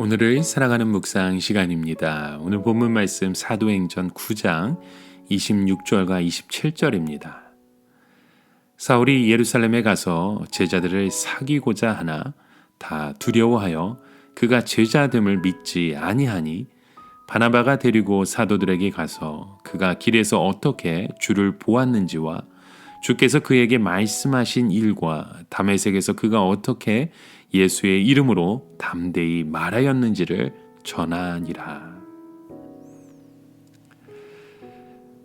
오늘을 사랑하는 묵상 시간입니다. 오늘 본문 말씀 사도행전 9장 26절과 27절입니다. 사울이 예루살렘에 가서 제자들을 사귀고자 하나 다 두려워하여 그가 제자됨을 믿지 아니하니 바나바가 데리고 사도들에게 가서 그가 길에서 어떻게 주를 보았는지와 주께서 그에게 말씀하신 일과 다메섹에서 그가 어떻게 예수의 이름으로 담대히 말하였는지를 전하니라.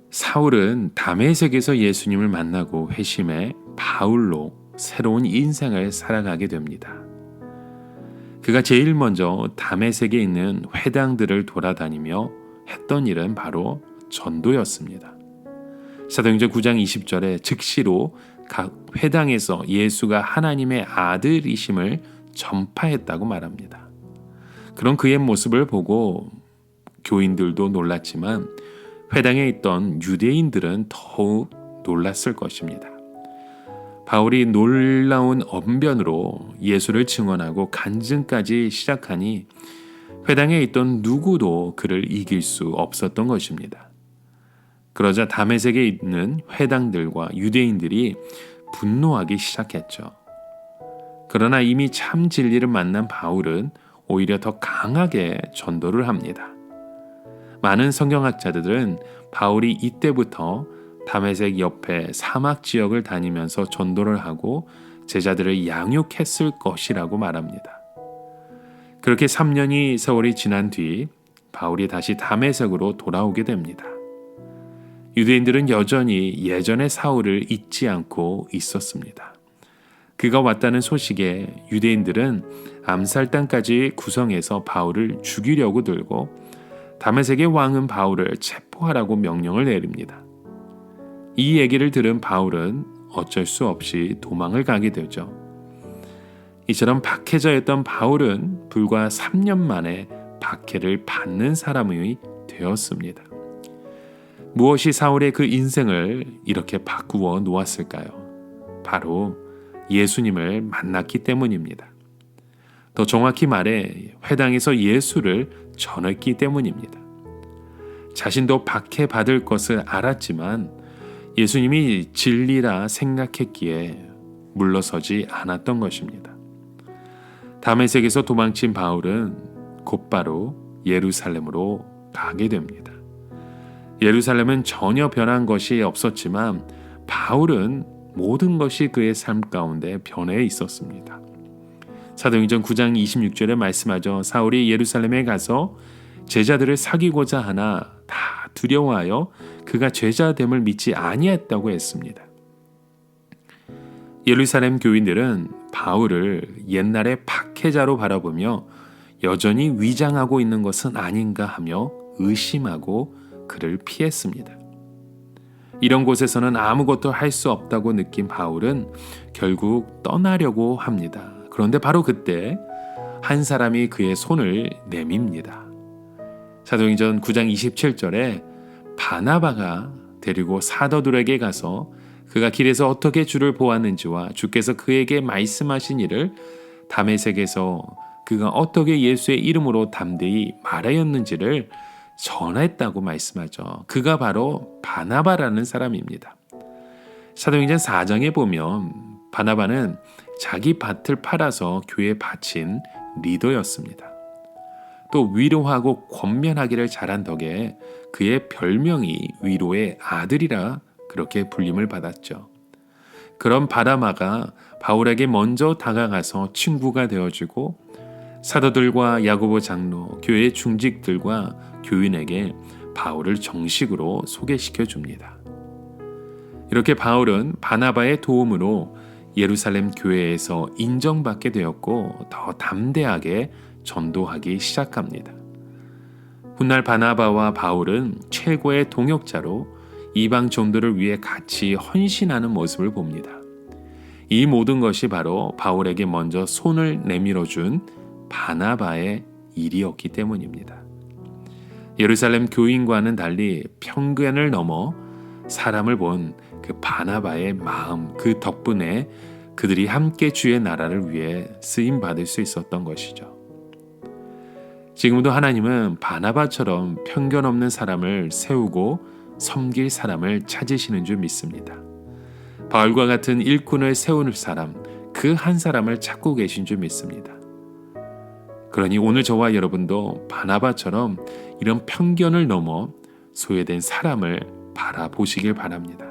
사울은 다메섹에서 예수님을 만나고 회심해 바울로 새로운 인생을 살아가게 됩니다. 그가 제일 먼저 다메섹에 있는 회당들을 돌아다니며 했던 일은 바로 전도였습니다. 사도행전 9장 20절에 즉시로 각 회당에서 예수가 하나님의 아들이심을 전파했다고 말합니다. 그런 그의 모습을 보고 교인들도 놀랐지만 회당에 있던 유대인들은 더욱 놀랐을 것입니다. 바울이 놀라운 언변으로 예수를 증언하고 간증까지 시작하니 회당에 있던 누구도 그를 이길 수 없었던 것입니다. 그러자 다메섹에 있는 회당들과 유대인들이 분노하기 시작했죠. 그러나 이미 참 진리를 만난 바울은 오히려 더 강하게 전도를 합니다. 많은 성경학자들은 바울이 이때부터 다메섹 옆에 사막 지역을 다니면서 전도를 하고 제자들을 양육했을 것이라고 말합니다. 그렇게 3년이 세월이 지난 뒤 바울이 다시 다메섹으로 돌아오게 됩니다. 유대인들은 여전히 예전의 사울을 잊지 않고 있었습니다. 그가 왔다는 소식에 유대인들은 암살단까지 구성해서 바울을 죽이려고 들고 다메섹의 왕은 바울을 체포하라고 명령을 내립니다. 이 얘기를 들은 바울은 어쩔 수 없이 도망을 가게 되죠. 이처럼 박해자였던 바울은 불과 3년 만에 박해를 받는 사람이 되었습니다. 무엇이 사울의 그 인생을 이렇게 바꾸어 놓았을까요? 바로 예수님을 만났기 때문입니다. 더 정확히 말해 회당에서 예수를 전했기 때문입니다. 자신도 박해받을 것을 알았지만 예수님이 진리라 생각했기에 물러서지 않았던 것입니다. 다메섹에서 도망친 바울은 곧바로 예루살렘으로 가게 됩니다. 예루살렘은 전혀 변한 것이 없었지만 바울은 모든 것이 그의 삶 가운데 변해 있었습니다. 사도행전 9장 26절에 말씀하죠. 사울이 예루살렘에 가서 제자들을 사귀고자 하나 다 두려워하여 그가 제자됨을 믿지 아니했다고 했습니다. 예루살렘 교인들은 바울을 옛날의 박해자로 바라보며 여전히 위장하고 있는 것은 아닌가 하며 의심하고 그를 피했습니다. 이런 곳에서는 아무것도 할 수 없다고 느낀 바울은 결국 떠나려고 합니다. 그런데 바로 그때 한 사람이 그의 손을 내밉니다. 사도행전 9장 27절에 바나바가 데리고 사도들에게 가서 그가 길에서 어떻게 주를 보았는지와 주께서 그에게 말씀하신 일을 다메섹에서 그가 어떻게 예수의 이름으로 담대히 말하였는지를 전했다고 말씀하죠. 그가 바로 바나바라는 사람입니다. 사도행전 4장에 보면 바나바는 자기 밭을 팔아서 교회에 바친 리더였습니다. 또 위로하고 권면하기를 잘한 덕에 그의 별명이 위로의 아들이라 그렇게 불림을 받았죠. 그런 바나바가 바울에게 먼저 다가가서 친구가 되어주고 사도들과 야고보 장로, 교회 중직들과 교인에게 바울을 정식으로 소개시켜 줍니다. 이렇게 바울은 바나바의 도움으로 예루살렘 교회에서 인정받게 되었고 더 담대하게 전도하기 시작합니다. 훗날 바나바와 바울은 최고의 동역자로 이방 전도를 위해 같이 헌신하는 모습을 봅니다. 이 모든 것이 바로 바울에게 먼저 손을 내밀어 준 바나바의 일이었기 때문입니다. 예루살렘 교인과는 달리 편견을 넘어 사람을 본 그 바나바의 마음, 그 덕분에 그들이 함께 주의 나라를 위해 쓰임 받을 수 있었던 것이죠. 지금도 하나님은 바나바처럼 편견 없는 사람을 세우고 섬길 사람을 찾으시는 줄 믿습니다. 바울과 같은 일꾼을 세우는 사람, 그 한 사람을 찾고 계신 줄 믿습니다. 그러니 오늘 저와 여러분도 바나바처럼 이런 편견을 넘어 소외된 사람을 바라보시길 바랍니다.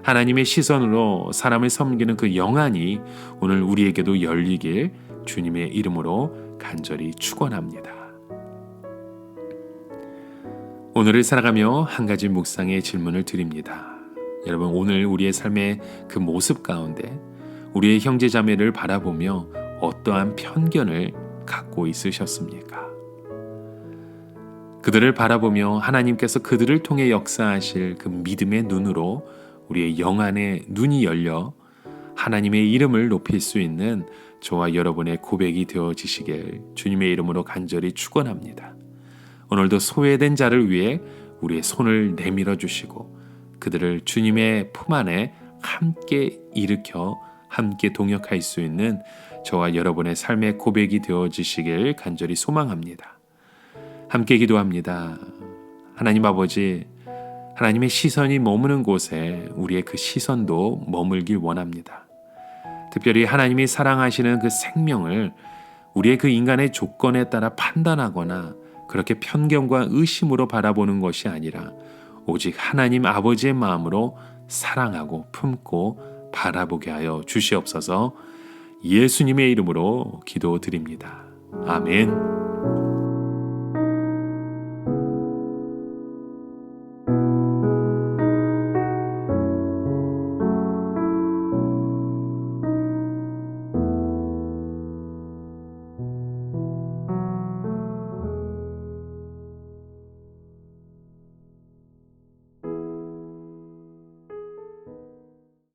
하나님의 시선으로 사람을 섬기는 그 영안이 오늘 우리에게도 열리길 주님의 이름으로 간절히 축원합니다. 오늘을 살아가며 한 가지 묵상의 질문을 드립니다. 여러분, 오늘 우리의 삶의 그 모습 가운데 우리의 형제자매를 바라보며 어떠한 편견을 갖고 있으셨습니까? 그들을 바라보며 하나님께서 그들을 통해 역사하실 그 믿음의 눈으로 우리의 영안의 눈이 열려 하나님의 이름을 높일 수 있는 저와 여러분의 고백이 되어지시길 주님의 이름으로 간절히 축원합니다. 오늘도 소외된 자를 위해 우리의 손을 내밀어 주시고 그들을 주님의 품 안에 함께 일으켜 함께 동역할 수 있는 저와 여러분의 삶의 고백이 되어지시길 간절히 소망합니다. 함께 기도합니다. 하나님 아버지, 하나님의 시선이 머무는 곳에 우리의 그 시선도 머물길 원합니다. 특별히 하나님이 사랑하시는 그 생명을 우리의 그 인간의 조건에 따라 판단하거나 그렇게 편견과 의심으로 바라보는 것이 아니라 오직 하나님 아버지의 마음으로 사랑하고 품고 바라보게 하여 주시옵소서. 예수님의 이름으로 기도드립니다. 아멘.